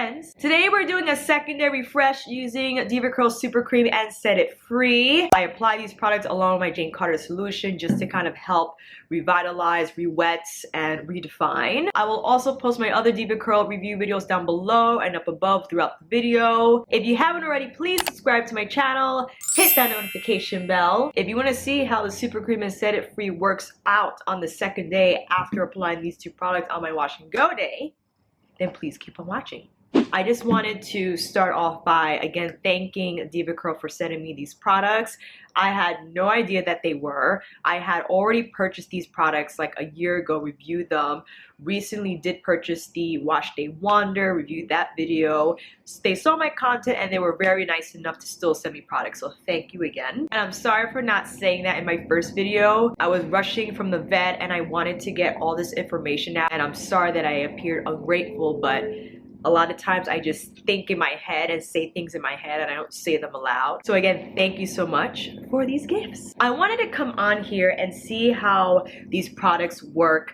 Decadence. Today we're doing a secondary refresh using DEVACURL Super Cream and Set It Free. I apply these products along with my Jane Carter solution just to kind of help revitalize, re-wet, and redefine. I will also post my other DEVACURL review videos down below and up above throughout the video. If you haven't already, please subscribe to my channel, hit that notification bell. If you want to see how the Super Cream and Set It Free works out on the second day after applying these two products on my wash and go day, then please keep on watching. I just wanted to start off by, again, thanking DEVACURL for sending me these products. I had no idea that they were. I had already purchased these products like a year ago, reviewed them. Recently did purchase the Wash Day Wander, reviewed that video. They saw my content and they were very nice enough to still send me products, so thank you again. And I'm sorry for not saying that in my first video. I was rushing from the vet and I wanted to get all this information out, and I'm sorry that I appeared ungrateful, but a lot of times I just think in my head and say things in my head and I don't say them aloud. So again, thank you so much for these gifts. I wanted to come on here and see how these products work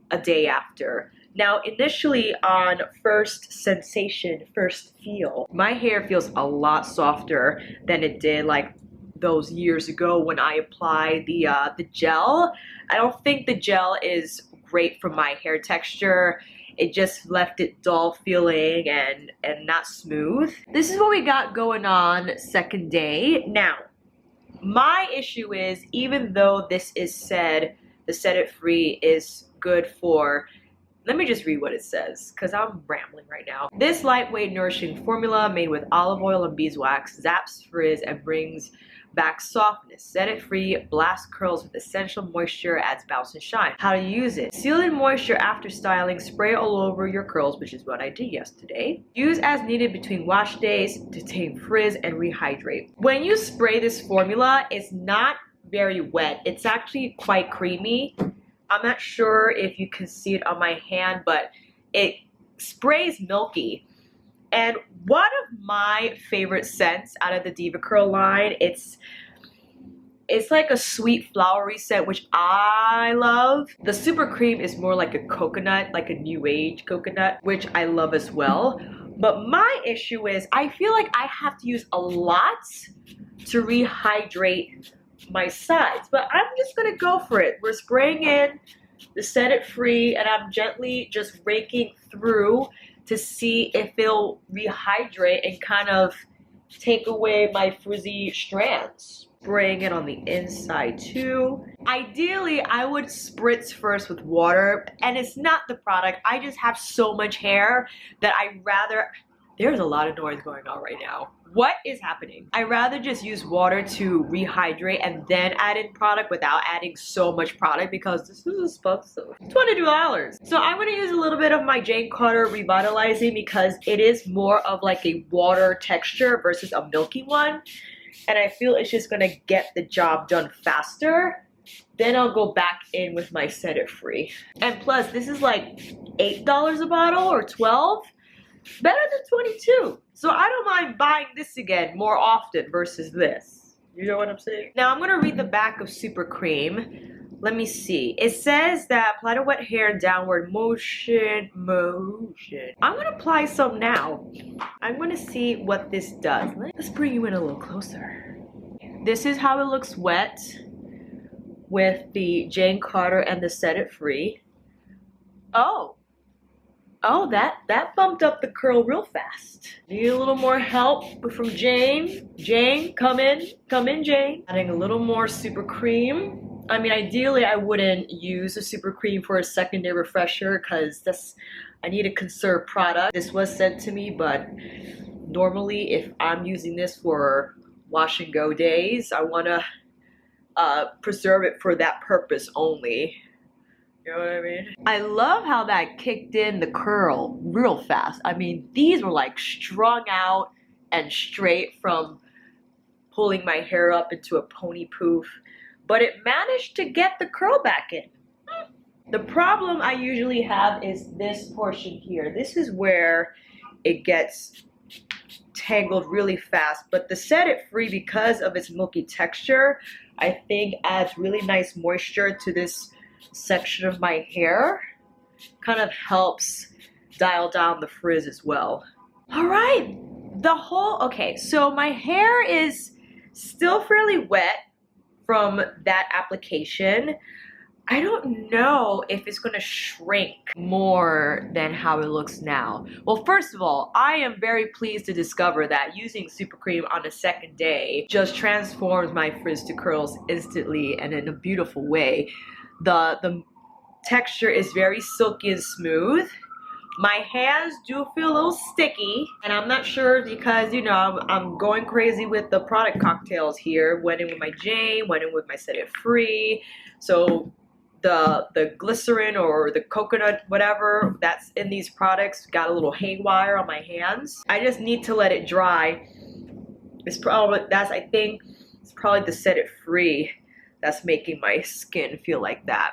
a day after. Now, initially on first sensation, first feel, my hair feels a lot softer than it did like those years ago when I applied the gel. I don't think the gel is great for my hair texture. It just left it dull feeling and not smooth. This is what we got going on second day. Now, my issue is, even though this is said, the Set It Free is good for, let me just read what it says, because I'm rambling right now. This lightweight, nourishing formula made with olive oil and beeswax zaps frizz and brings back softness. Set it free, blast curls with essential moisture, adds bounce and shine. How to use it: seal in moisture after styling, spray all over your curls, which is what I did yesterday. Use as needed between wash days to tame frizz and rehydrate. When you spray this formula, it's not very wet. It's actually quite creamy. I'm not sure if you can see it on my hand, but it sprays milky. And one of my favorite scents out of the DEVACURL line, it's like a sweet flowery scent, which I love. The Super Cream is more like a coconut, like a new age coconut, which I love as well. But my issue is I feel like I have to use a lot to rehydrate my sides. But I'm just gonna go for it. We're spraying in the Set It Free and I'm gently just raking through to see if it'll rehydrate and kind of take away my frizzy strands. Spraying it on the inside too. Ideally, I would spritz first with water, and it's not the product. I just have so much hair that I rather, there's a lot of noise going on right now. What is happening? I rather just use water to rehydrate and then add in product without adding so much product, because this is expensive. $22. So I'm gonna use a little bit of my Jane Carter Revitalizing because it is more of like a water texture versus a milky one. And I feel it's just gonna get the job done faster. Then I'll go back in with my Set It Free. And plus, this is like $8 a bottle or $12. Better than $22. So I don't mind buying this again more often versus this. You know what I'm saying? Now I'm gonna read the back of Super Cream. Let me see. It says that apply to wet hair in downward motion. I'm gonna apply some now. I'm gonna see what this does. Let's bring you in a little closer. This is how it looks wet with the Jane Carter and the Set It Free. Oh, that bumped up the curl real fast. Need a little more help from Jane. Jane, come in, Jane. Adding a little more Super Cream. I mean, ideally, I wouldn't use a Super Cream for a secondary refresher because I need a conserved product. This was sent to me, but normally, if I'm using this for wash and go days, I want to preserve it for that purpose only. You know what I mean? I love how that kicked in the curl real fast. I mean, these were like strung out and straight from pulling my hair up into a pony poof, but it managed to get the curl back in. The problem I usually have is this portion here. This is where it gets tangled really fast, but the Set It Free, because of its milky texture, I think adds really nice moisture to this section of my hair. Kind of helps dial down the frizz as well. All right, okay, so my hair is still fairly wet from that application. I don't know if it's gonna shrink more than how it looks now. Well, first of all, I am very pleased to discover that using Super Cream on the second day just transforms my frizz to curls instantly and in a beautiful way. The texture is very silky and smooth. My hands do feel a little sticky, and I'm not sure because, you know, I'm going crazy with the product cocktails here. Went in with my Jane, went in with my Set It Free. So the glycerin or the coconut, whatever that's in these products, got a little haywire on my hands. I just need to let it dry. I think it's probably the Set It Free that's making my skin feel like that.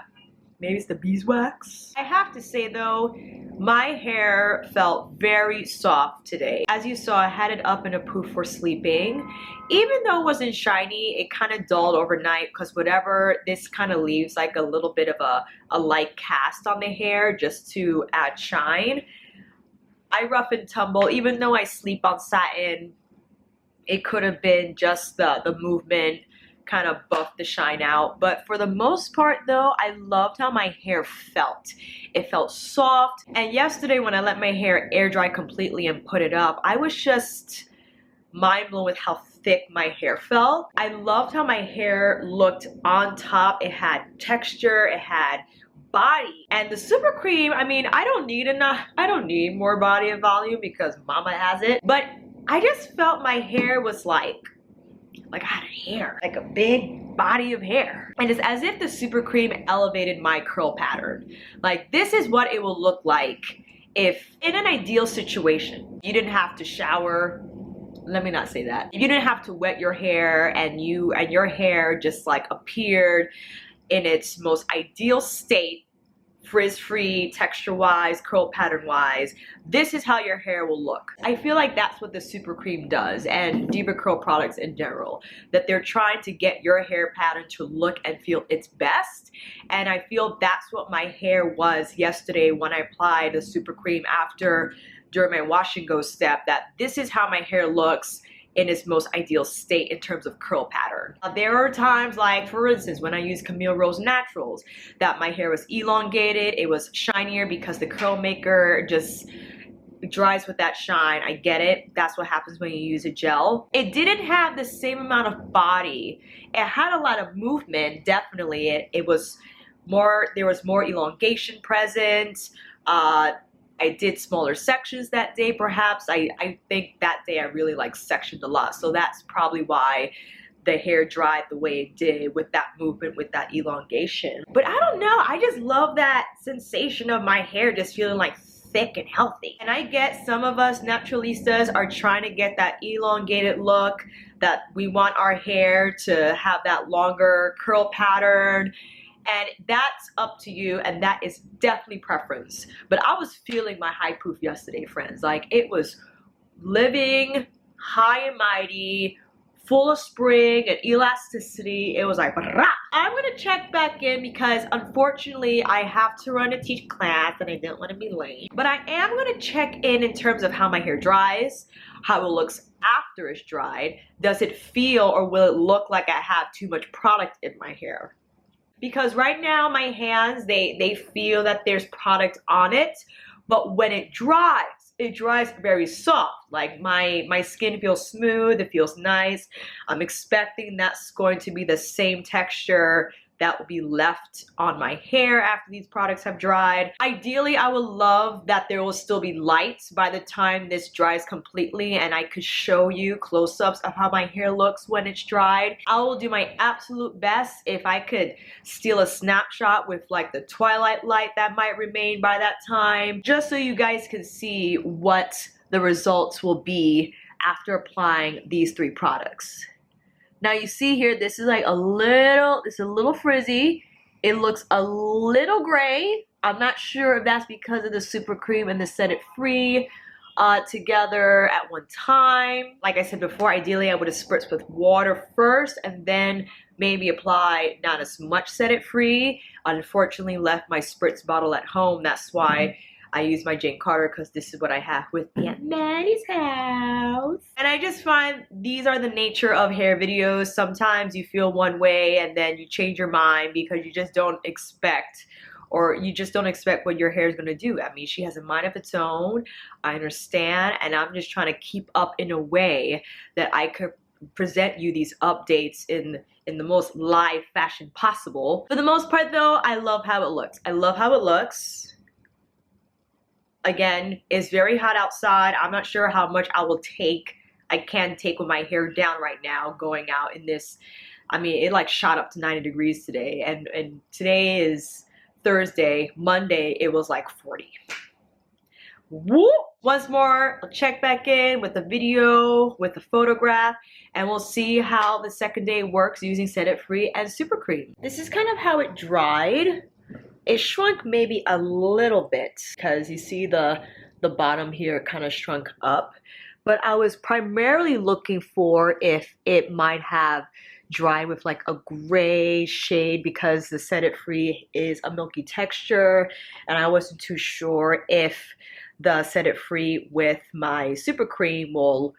Maybe it's the beeswax. I have to say though, my hair felt very soft today. As you saw, I had it up in a poof for sleeping. Even though it wasn't shiny, it kind of dulled overnight because whatever, this kind of leaves like a little bit of a light cast on the hair just to add shine. I rough and tumble, even though I sleep on satin, it could have been just the movement kind of buffed the shine out. But for the most part though, I loved how my hair felt. It felt soft. And yesterday when I let my hair air dry completely and put it up, I was just mind blown with how thick my hair felt. I loved how my hair looked on top. It had texture, it had body. And the Super Cream, I mean, I don't need more body and volume because mama has it. But I just felt my hair was like I had hair, like a big body of hair. And it's as if the Super Cream elevated my curl pattern. Like, this is what it will look like if in an ideal situation, you didn't have to shower. Let me not say that. If you didn't have to wet your hair and your hair just like appeared in its most ideal state, frizz-free, texture-wise, curl pattern-wise, this is how your hair will look. I feel like that's what the Super Cream does, and DEVACURL products in general, that they're trying to get your hair pattern to look and feel its best. And I feel that's what my hair was yesterday when I applied the Super Cream during my wash and go step, that this is how my hair looks in its most ideal state in terms of curl pattern. There are times, like for instance, when I use Camille Rose Naturals, that my hair was elongated, it was shinier because the curl maker just dries with that shine. I get it. That's what happens when you use a gel. It didn't have the same amount of body. It had a lot of movement, definitely. There was more elongation present. I did smaller sections that day, perhaps. I think that day I really like sectioned a lot. So that's probably why the hair dried the way it did, with that movement, with that elongation. But I don't know, I just love that sensation of my hair just feeling like thick and healthy. And I get some of us naturalistas are trying to get that elongated look, that we want our hair to have that longer curl pattern. And that's up to you, and that is definitely preference. But I was feeling my high poof yesterday, friends. Like, it was living, high and mighty, full of spring and elasticity. It was like, rah! I'm gonna check back in because unfortunately I have to run a teach class and I don't want to be late. But I am gonna check in terms of how my hair dries, how it looks after it's dried. Does it feel or will it look like I have too much product in my hair? Because right now my hands, they feel that there's product on it, but when it dries very soft. Like my skin feels smooth, it feels nice. I'm expecting that's going to be the same texture that will be left on my hair after these products have dried. Ideally, I would love that there will still be light by the time this dries completely and I could show you close-ups of how my hair looks when it's dried. I will do my absolute best if I could steal a snapshot with like the twilight light that might remain by that time, just so you guys can see what the results will be after applying these 3 products. Now you see here, this is like a little frizzy. It looks a little gray. I'm not sure if that's because of the Super Cream and the Set It Free together at one time. Like I said before, ideally I would have spritzed with water first and then maybe apply not as much Set It Free. Unfortunately left my spritz bottle at home. That's why I use my Jane Carter because this is what I have with Aunt Maddie's house. And I just find these are the nature of hair videos. Sometimes you feel one way and then you change your mind because you just don't expect, or you just don't expect what your hair is going to do. I mean, she has a mind of its own. I understand, and I'm just trying to keep up in a way that I could present you these updates in the most live fashion possible. For the most part though, I love how it looks. I love how it looks. Again, it's very hot outside. I'm not sure how much I can take with my hair down right now going out in this. I mean, it like shot up to 90 degrees today, and today is Thursday. Monday it was like 40. Woo! Once more, I'll check back in with a video, with a photograph, and we'll see how the second day works using Set It Free and Super Cream. This is kind of how it dried. It shrunk maybe a little bit because you see the bottom here kind of shrunk up. But I was primarily looking for if it might have dried with like a gray shade because the Set It Free is a milky texture, and I wasn't too sure if the Set It Free with my Super Cream will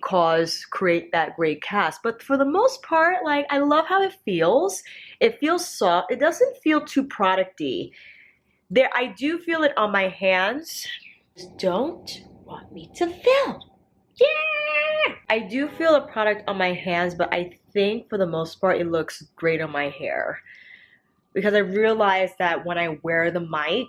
create that gray cast. But for the most part, like, I love how it feels. It feels soft. It doesn't feel too producty. I do feel it on my hands. Just don't want me to film. Yeah! I do feel a product on my hands, but I think for the most part it looks great on my hair. Because I realized that when I wear the mic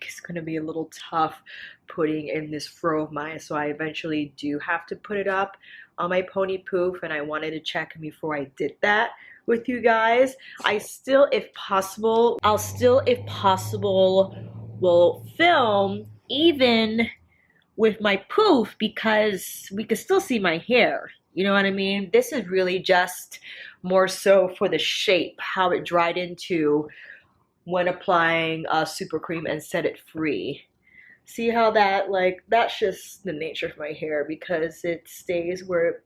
is going to be a little tough putting in this fro of mine. So I eventually do have to put it up on my pony poof, and I wanted to check before I did that with you guys. I'll still, if possible, will film even with my poof because we can still see my hair. You know what I mean? This is really just more so for the shape, how it dried into when applying Super Cream and Set It Free. See how that, like, that's just the nature of my hair because it stays where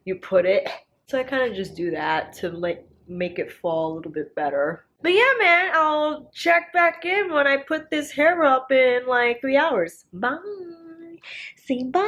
you put it. So I kind of just do that to like make it fall a little bit better. But yeah, man, I'll check back in when I put this hair up in like 3 hours. Bye. Say bye.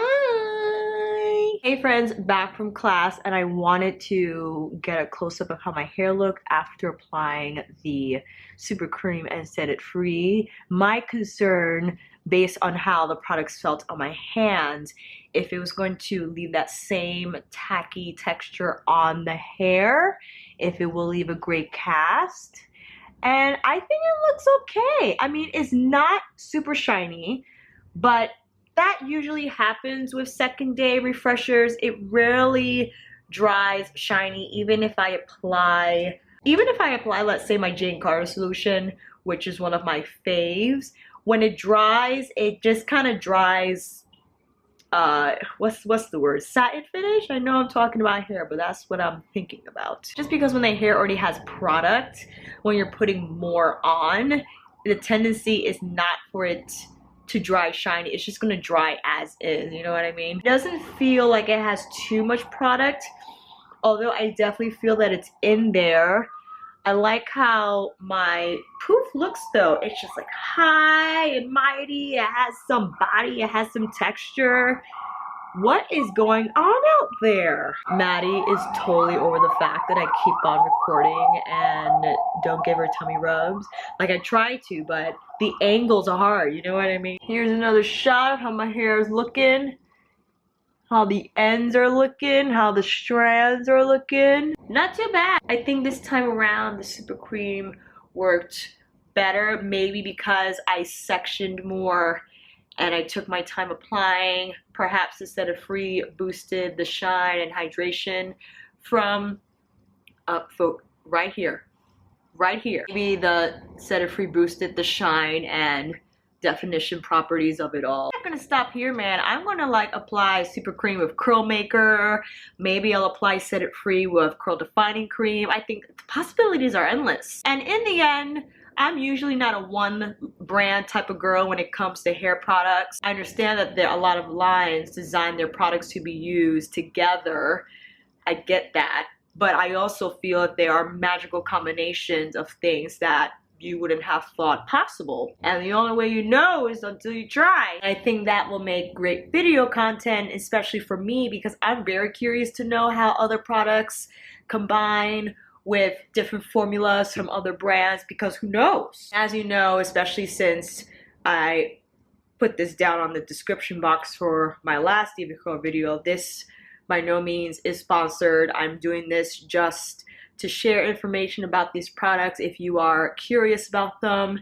Hey friends, back from class, and I wanted to get a close-up of how my hair looked after applying the Super Cream and Set It Free. My concern, based on how the products felt on my hands, if it was going to leave that same tacky texture on the hair, if it will leave a gray cast. And I think it looks okay. I mean, it's not super shiny, but that usually happens with second day refreshers. It rarely dries shiny, even if I apply, let's say, my Jane Carter solution, which is one of my faves. When it dries, it just kind of dries, what's the word? Satin finish? I know I'm talking about hair, but that's what I'm thinking about. Just because when the hair already has product, when you're putting more on, the tendency is not for it to dry shiny. It's just gonna dry as is, you know what I mean? It doesn't feel like it has too much product, although I definitely feel that it's in there. I like how my poof looks though. It's just like high and mighty. It has some body, it has some texture. What is going on out there? Maddie is totally over the fact that I keep on recording and don't give her tummy rubs. Like, I try to, but the angles are hard, you know what I mean? Here's another shot of how my hair is looking, how the ends are looking, how the strands are looking. Not too bad. I think this time around the Super Cream worked better, maybe because I sectioned more and I took my time applying. Perhaps the Set It Free boosted the shine and hydration from right here. Maybe the Set It Free boosted the shine and definition properties of it all. I'm not gonna stop here, man. I'm gonna like apply Super Cream with curl maker. Maybe I'll apply Set It Free with curl defining cream. I think the possibilities are endless. And in the end, I'm usually not a one brand type of girl when it comes to hair products. I understand that there are a lot of lines design their products to be used together. I get that. But I also feel that there are magical combinations of things that you wouldn't have thought possible. And the only way you know is until you try. I think that will make great video content, especially for me, because I'm very curious to know how other products combine with different formulas from other brands, because who knows? As you know, especially since I put this down on the description box for my last DEVACURL video, this by no means is sponsored. I'm doing this just to share information about these products if you are curious about them,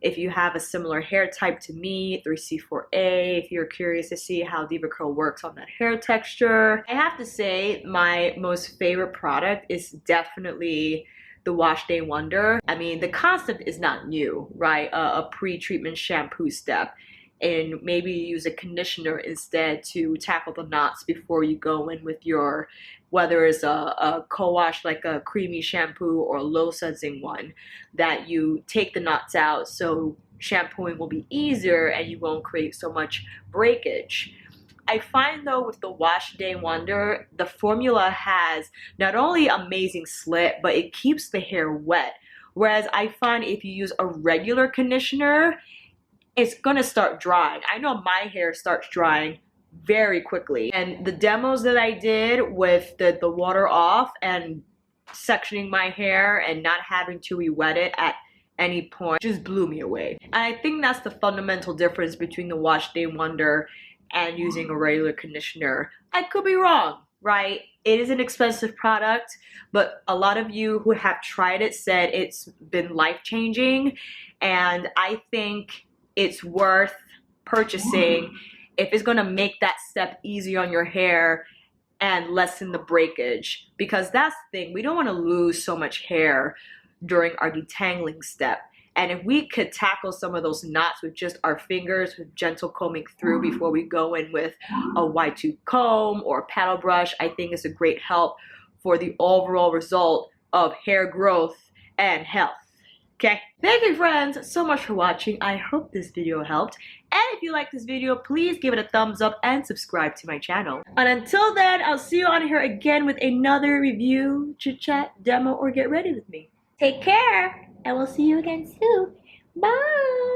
if you have a similar hair type to me, 3C4A, if you're curious to see how DEVACURL works on that hair texture. I have to say my most favorite product is definitely the Wash Day Wonder. I mean, the concept is not new, right? A pre-treatment shampoo step. And maybe you use a conditioner instead to tackle the knots before you go in with your, whether it's a co-wash like a KEEMIE shampoo or a low sudsing one, that you take the knots out so shampooing will be easier and you won't create so much breakage. I find though with the Wash Day Wonder, the formula has not only amazing slit, but it keeps the hair wet. Whereas I find if you use a regular conditioner, it's gonna start drying. I know my hair starts drying very quickly. And the demos that I did with the water off and sectioning my hair and not having to re-wet it at any point just blew me away. And I think that's the fundamental difference between the Wash Day Wonder and using a regular conditioner. I could be wrong, right? It is an expensive product, but a lot of you who have tried it said it's been life-changing, and I think it's worth purchasing if it's gonna make that step easier on your hair and lessen the breakage. Because that's the thing, we don't wanna lose so much hair during our detangling step. And if we could tackle some of those knots with just our fingers, with gentle combing through before we go in with a wide tooth comb or a paddle brush, I think it's a great help for the overall result of hair growth and health. Okay, thank you friends so much for watching. I hope this video helped. And if you like this video, please give it a thumbs up and subscribe to my channel. And until then, I'll see you on here again with another review, chit chat, demo, or get ready with me. Take care, and we'll see you again soon. Bye!